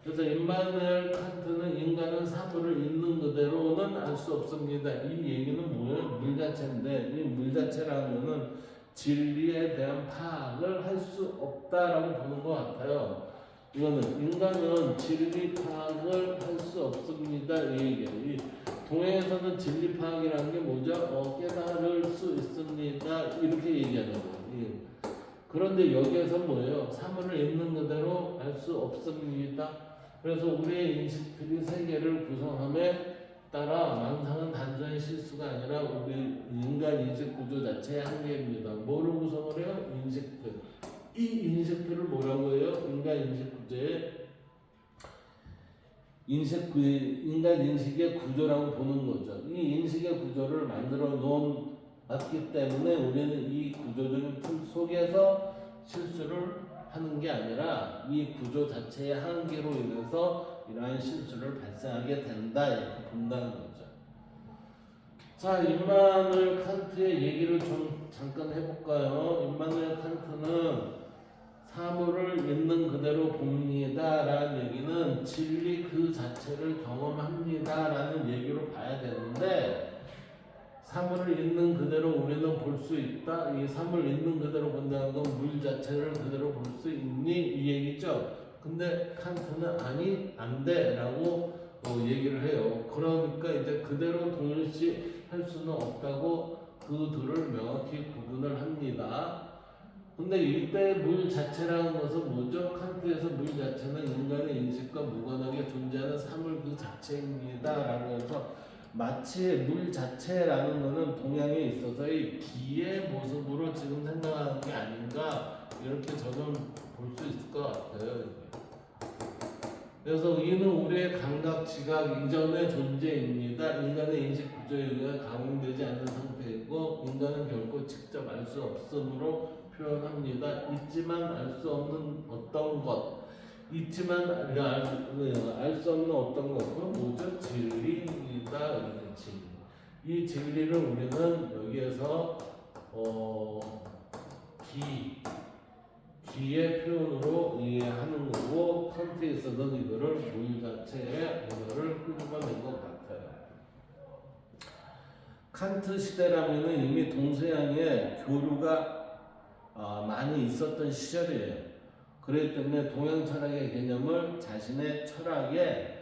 그래서 임마누엘 칸트는 인간은 사물을 있는 그대로는 알 수 없습니다. 이 얘기는 뭐예요? 물자체인데 이 물자체라는 거는 진리에 대한 파악을 할 수 없다라고 보는 것 같아요. 이거는 인간은 진리 파악을 할 수 없습니다. 이 얘기예요. 동양에서는 진리 파악이라는 게 뭐죠? 깨달을 수 있습니다. 이렇게 얘기하는 거예요. 그런데 여기에서 뭐예요? 사물을 있는 그대로 알 수 없습니다. 그래서 우리의 인식들이 세계를 구성함에 따라 망상은 단순히 실수가 아니라 우리 인간 인식 구조 자체의 한계입니다. 뭐를 구성을 해요? 인식들. 이 인식들을 뭐라고 해요? 인간 인식 구조의 인간 인식의 구조라고 보는 거죠. 이 인식의 구조를 만들어 놓았기 때문에 우리는 이 구조적인 틀 속에서 실수를 하는 게 아니라 이 구조 자체의 한계로 인해서 이러한 실수를 발생하게 된다 이렇게 본다는 거죠. 자, 임마누엘 칸트의 얘기를 좀 잠깐 해볼까요? 임마누엘 칸트는 사물을 있는 그대로 봅니다 라는 얘기는 진리 그 자체를 경험합니다 라는 얘기로 봐야 되는데, 사물을 있는 그대로 우리는 볼 수 있다. 이 사물 있는 그대로 본다는 건 물 자체를 그대로 볼 수 있니? 이 얘기죠. 근데 칸트는 아니, 안 돼 라고 얘기를 해요. 그러니까 이제 그대로 동일시할 수는 없다고 그 둘을 명확히 구분을 합니다. 근데 이때 물 자체라는 것은 뭐죠? 칸트에서 물 자체는 인간의 인식과 무관하게 존재하는 사물 그 자체입니다 라고 해서 마치 물 자체라는 것은 동양에 있어서의 기의 모습으로 지금 생각하는 게 아닌가 이렇게 저는 볼 수 있을 것 같아요. 그래서 이는 우리의 감각, 지각 이전의 존재입니다. 인간의 인식 구조에 의해 가공되지 않는 상태이고 인간은 결코 직접 알 수 없으므로 표현합니다. 있지만 알 수 없는 어떤 것, 있지만 알 수 없는 어떤 것, 그건 뭐죠? 진리입니다. 이 진리를 우리는 여기에서 기의 표현으로 이해하는 거고, 칸트에서는 이거를 물 자체에 이거를 끄집어낸 것 같아요. 칸트 시대라면은 이미 동서양에 교류가 많이 있었던 시절이에요. 그렇기 때문에 동양 철학의 개념을 자신의 철학에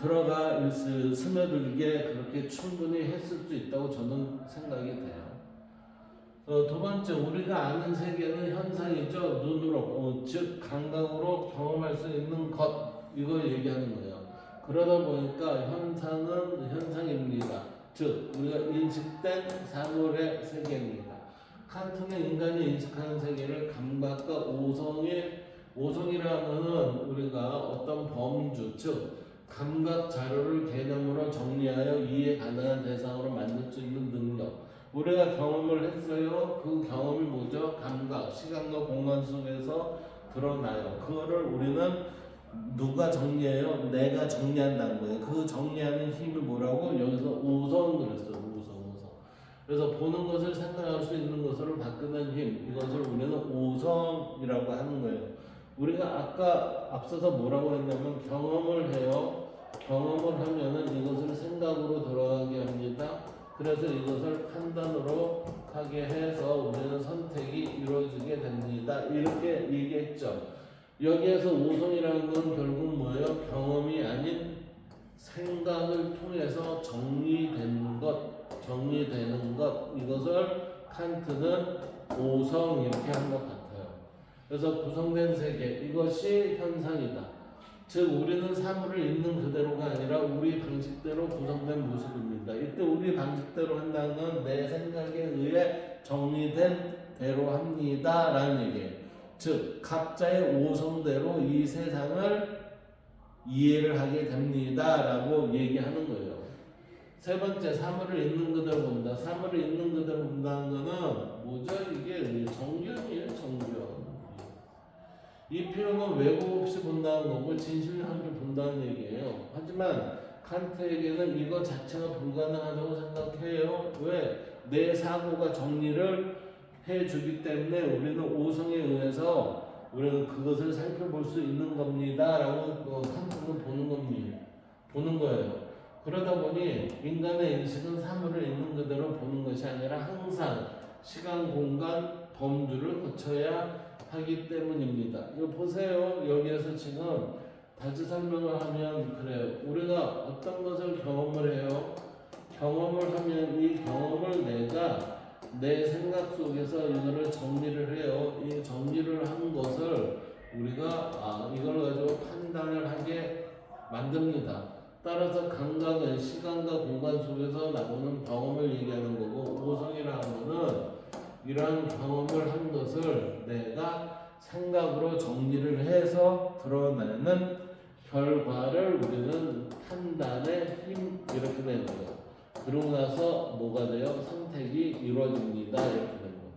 들어가 스며들게 그렇게 충분히 했을 수 있다고 저는 생각이 돼요. 두 번째, 우리가 아는 세계는 현상이죠. 눈으로, 즉 감각으로 경험할 수 있는 것, 이걸 얘기하는 거예요. 그러다 보니까 현상은 현상입니다. 즉 우리가 인식된 사물의 세계입니다. 칸트는 인간이 인식하는 세계를 감각과 오성이라는 것은 우리가 어떤 범주, 즉 감각 자료를 개념으로 정리하여 이해 가능한 대상으로 만들 수 있는 능력. 우리가 경험을 했어요. 그 경험이 뭐죠? 감각, 시간과 공간 속에서 드러나요. 그거를 우리는 누가 정리해요? 내가 정리한다는 거예요. 그 정리하는 힘이 뭐라고? 여기서 오성 그랬어요. 오성. 그래서 보는 것을 생각할 수 있는 것을 바꾸는 힘, 이것을 우리는 오성이라고 하는 거예요. 우리가 아까 앞서서 뭐라고 했냐면 경험을 해요. 경험을 하면은 이것을 생각으로 들어가게 합니다. 그래서 이것을 판단으로 하게 해서 우리는 선택이 이루어지게 됩니다. 이렇게 얘기했죠. 여기에서 오성이라는 건 결국 뭐예요? 경험이 아닌 생각을 통해서 정리되는 것, 이것을 칸트는 오성 이렇게 한 것 같아요. 그래서 구성된 세계, 이것이 현상이다. 즉 우리는 사물을 있는 그대로가 아니라 우리 방식대로 구성된 모습입니다. 이때 우리 방식대로 한다는 건 내 생각에 의해 정리된 대로 합니다 라는 얘기예요. 즉 각자의 오성대로 이 세상을 이해를 하게 됩니다라고 얘기하는 거예요. 세 번째, 사물을 있는 그대로 본다. 사물을 있는 그대로 본다는 거는 뭐죠? 이게 정견이에요, 정견. 이 표현은 왜곡 없이 본다는 거고 진실하게 본다는 얘기예요. 하지만 칸트에게는 이거 자체가 불가능하다고 생각해요. 왜? 내 사고가 정리를 해주기 때문에 우리는 오성에 의해서 우리는 그것을 살펴볼 수 있는 겁니다 라고 칸트는 보는 거예요. 그러다 보니 인간의 인식은 사물을 있는 그대로 보는 것이 아니라 항상 시간, 공간, 범주를 거쳐야 하기 때문입니다. 이거 보세요. 여기에서 지금 다시 설명을 하면 그래요. 우리가 어떤 것을 경험을 해요. 경험을 하면 이 경험을 내가 내 생각 속에서 이거를 정리를 해요. 이 정리를 한 것을 우리가 이걸 가지고 판단을 하게 만듭니다. 따라서 감각은 시간과 공간 속에서 나오는 경험을 얘기하는 거고 오성이라는 거는 이러한 경험을 한 것을 내가 생각으로 정리를 해서 드러내는 결과를 우리는 판단의 힘 이렇게 되는 거예요. 그러고 나서 뭐가 돼요? 선택이 이루어집니다. 이렇게 되는 거예요.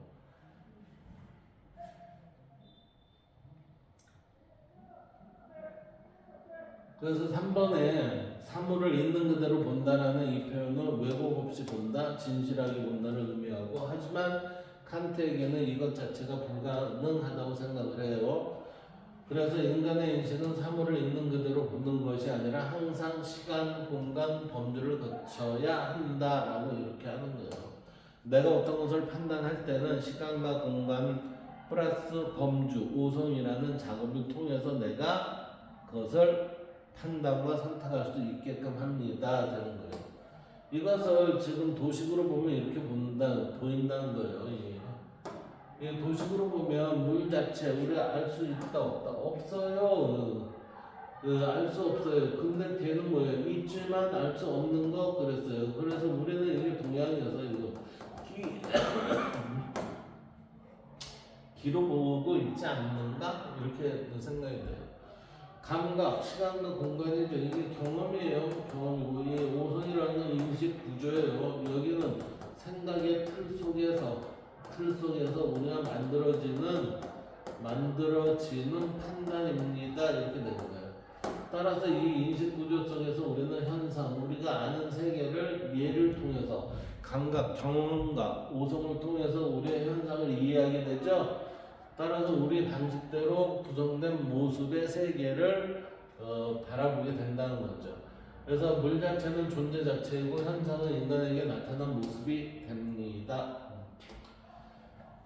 그래서 3번에 사물을 있는 그대로 본다라는 이 표현은 왜곡 없이 본다, 진실하게 본다를 의미하고 하지만 칸트에게는 이것 자체가 불가능하다고 생각을 해요. 그래서 인간의 인식은 사물을 있는 그대로 보는 것이 아니라 항상 시간, 공간, 범주를 거쳐야 한다라고 이렇게 하는 거예요. 내가 어떤 것을 판단할 때는 시간과 공간 플러스 범주, 오성이라는 작업을 통해서 내가 그것을 판단과 선택할 수 있게끔 합니다. 되는 거예요. 이것을 지금 도식으로 보면 이렇게 보인다는 거예요. 이 도식으로 보면 물 자체 우리가 알 수 있다 없다 없어요. 알 수 없어요. 근데 걔는 뭐예요? 있지만 알 수 없는 거 그랬어요. 그래서 우리는 이게 동양이어서 이거 기로 보고 있지 않는가 이렇게 생각이 돼요. 감각, 시간과 공간이죠. 이게 경험이에요. 경험이고 이 오성이라는 인식 구조예요. 여기는 생각의 틀 속에서 우리가 만들어지는 판단입니다. 이렇게 되는 거예요. 따라서 이 인식 구조 속에서 우리는 현상, 우리가 아는 세계를 예를 통해서 감각, 경험과 오성을 통해서 우리의 현상을 이해하게 되죠. 따라서 우리 방식대로 구성된 모습의 세계를 바라보게 된다는 거죠. 그래서 물 자체는 존재 자체이고 현상은 인간에게 나타난 모습이 됩니다.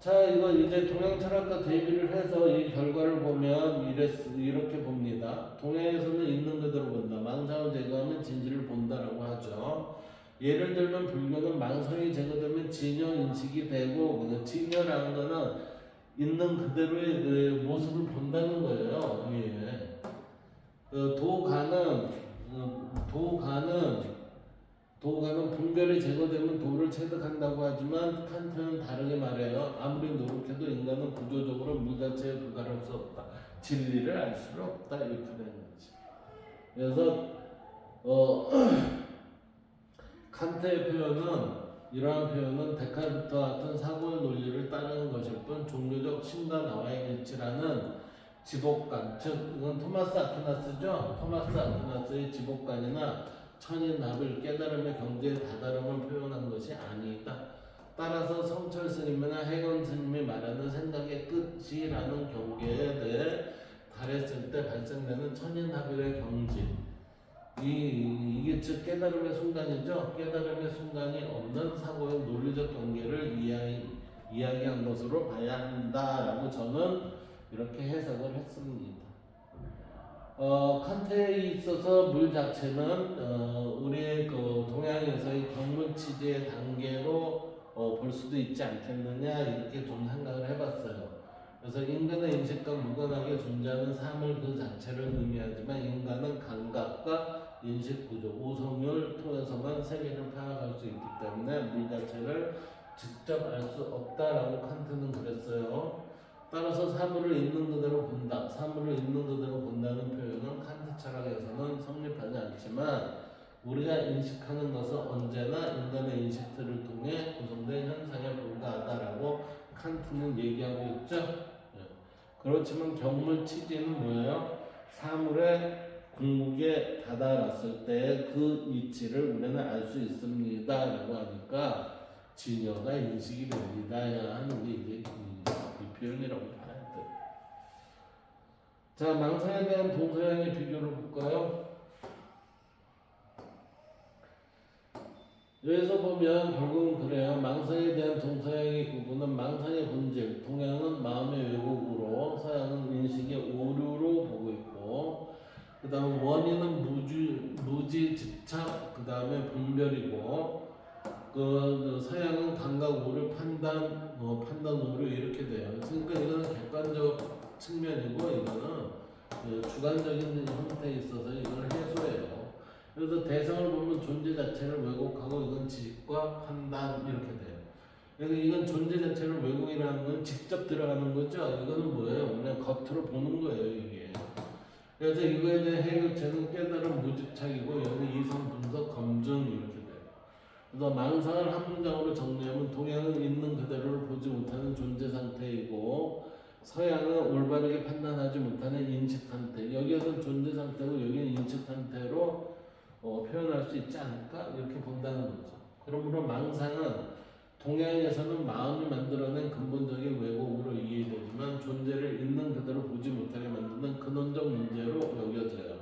자, 이거 이제 동양 철학과 대비를 해서 이 결과를 보면 이렇게 봅니다. 동양에서는 있는 그대로 본다. 망상을 제거하면 진실을 본다라고 하죠. 예를 들면 불교는 망상이 제거되면 진여 인식이 되고 진여라는 거는 있는 그대로의 그 모습을 본다는 거예요. 예. 도가는 분별이 제거되면 도를 체득한다고 하지만 칸트는 다르게 말해요. 아무리 노력해도 인간은 구조적으로 물 자체에 불과할 수 없다. 진리를 알 수는 없다. 이렇게 되는 거지. 그래서 칸트의 표현은 이러한 표현은 데카르트와 같은 사고의 논리를 따르는 것일 뿐 종교적 신과 나와의 일치라는 지복관, 즉 이건 토마스 아퀴나스죠. 토마스 아퀴나스의 지복관이나 천인합을 깨달음의 경지에 다다름을 표현한 것이 아니다. 따라서 성철 스님이나 해건 스님이 말하는 생각의 끝이라는 경계에 대해 달했을 때 발생되는 천인합일의 경지 이게 즉 깨달음의 순간이죠. 깨달음의 순간이 없는 사고의 논리적 경계를 이야기한 것으로 봐야 한다라고 저는 이렇게 해석을 했습니다. 칸트에 있어서 물 자체는 우리의 그 동양에서의 경문치지의 단계로 볼 수도 있지 않겠느냐 이렇게 좀 생각을 해봤어요. 그래서 인간의 인식과 무관하게 존재하는 삶을 그 자체를 의미하지만 인간은 감각과 인식 구조, 오성을 통해서만 세계를 파악할 수 있기 때문에 물 자체를 직접 알 수 없다라고 칸트는 그랬어요. 따라서 사물을 있는 그대로 본다. 사물을 있는 그대로 본다는 표현은 칸트 철학에서는 성립하지 않지만 우리가 인식하는 것은 언제나 인간의 인식들을 통해 구성된 현상에 불과하다라고 칸트는 얘기하고 있죠. 예. 그렇지만 경물 취지는 뭐예요? 사물의 궁극에 다다랐을 때 그 위치를 우리는 알 수 있습니다 라고 하니까 진여가 인식이 됩니다야 하는 게 이제 이 표현이라고 봐야 돼. 자, 망상에 대한 동서양의 비교를 볼까요? 여기서 보면 결국은 그래요. 망상에 대한 동서양의 구분은 망상의 본질, 동양은 마음의 왜곡으로, 서양은 인식의 오류로 보고 있고, 그 다음 원인은 무지 집착, 그 다음에 분별이고, 그 서양은 감각 오류, 판단 오류 이렇게 돼요. 그러니까 이거는 객관적 측면이고, 이거는 주관적인 형태에 있어서 이걸 해소해요. 그래서 대상을 보면 존재 자체를 왜곡하고 이건 지식과 판단 이렇게 돼요. 그래서 이건 존재 자체를 왜곡이라는 건 직접 들어가는 거죠. 이거는 뭐예요? 그냥 겉으로 보는 거예요, 이게. 그래서 이거에 대한 해결책은 깨달은 무집착이고 여기 이성 분석 검증 이렇게 돼요. 그래서 망상을 한 문장으로 정리하면 동양은 있는 그대로를 보지 못하는 존재 상태이고 서양은 올바르게 판단하지 못하는 인식 상태. 여기에서는 존재 상태고 여기는 인식 상태로 표현할 수 있지 않을까? 이렇게 본다는 거죠. 그러므로 망상은 동양에서는 마음이 만들어낸 근본적인 왜곡으로 이해되지만 존재를 있는 그대로 보지 못하게 만드는 근원적 문제로 여겨져요.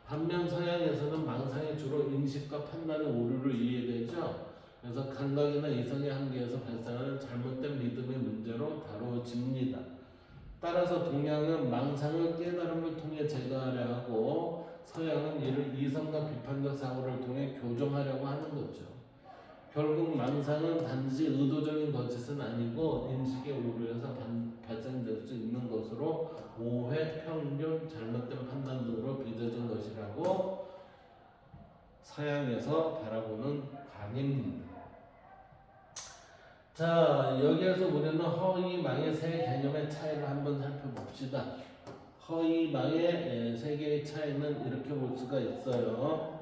반면 서양에서는 망상이 주로 인식과 판단의 오류로 이해되죠. 그래서 감각이나 이성의 한계에서 발생하는 잘못된 믿음의 문제로 다뤄집니다. 따라서 동양은 망상을 깨달음을 통해 제거하려 하고 서양은 이를 이성과 비판적 사고를 통해 교정하려고 하는 거죠. 결국 망상은 단지 의도적인 거짓은 아니고 인식의 오류에서 발생될 수 있는 것으로 오해, 편견, 잘못된 판단 등으로 빚어진 것이라고 서양에서 바라보는 관입니다. 자, 여기에서 우리는 허위, 망의 세 개념의 차이를 한번 살펴봅시다. 허위, 망의 세 개의 차이는 이렇게 볼 수가 있어요.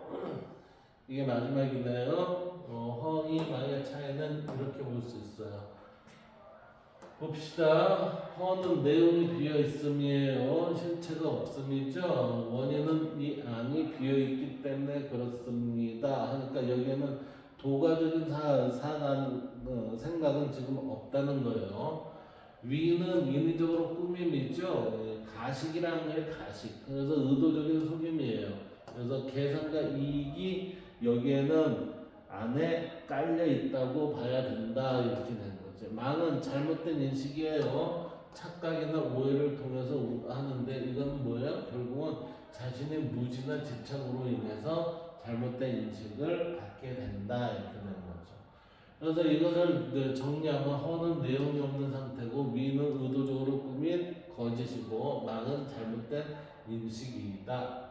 이게 마지막이네요. 허위, 망의 차이는 이렇게 볼 수 있어요. 봅시다. 허는 내용이 비어있음이에요. 실체가 없음이죠. 원인은 이 안이 비어있기 때문에 그렇습니다. 하니까 여기에는 도가적인 생각은 지금 없다는 거예요. 위는 인위적으로 꾸밈이죠. 가식이라는 게 가식. 그래서 의도적인 속임이에요. 그래서 계산과 이익이 여기에는 안에 깔려 있다고 봐야 된다. 이렇게 되는 거죠. 망은 잘못된 인식이에요. 착각이나 오해를 통해서 하는데 이건 뭐예요? 결국은 자신의 무지나 집착으로 인해서 잘못된 인식을 갖게 된다. 이렇게 되는 거죠. 그래서 이것을 정리하면 허는 내용이 없는 상태고 위는 의도적으로 꾸민 거짓이고 망은 잘못된 인식이다.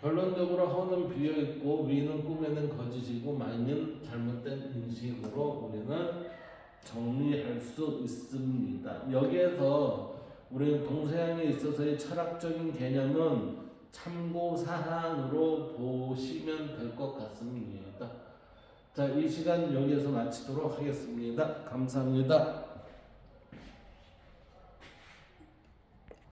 결론적으로 허는 비어있고 위는 꾸며낸 거짓이고 망은 잘못된 인식으로 우리는 정리할 수 있습니다. 여기에서 우리 동서양에 있어서의 철학적인 개념은 참고 사항으로 보시면 될 것 같습니다. 자, 이 시간 여기에서 마치도록 하겠습니다. 감사합니다.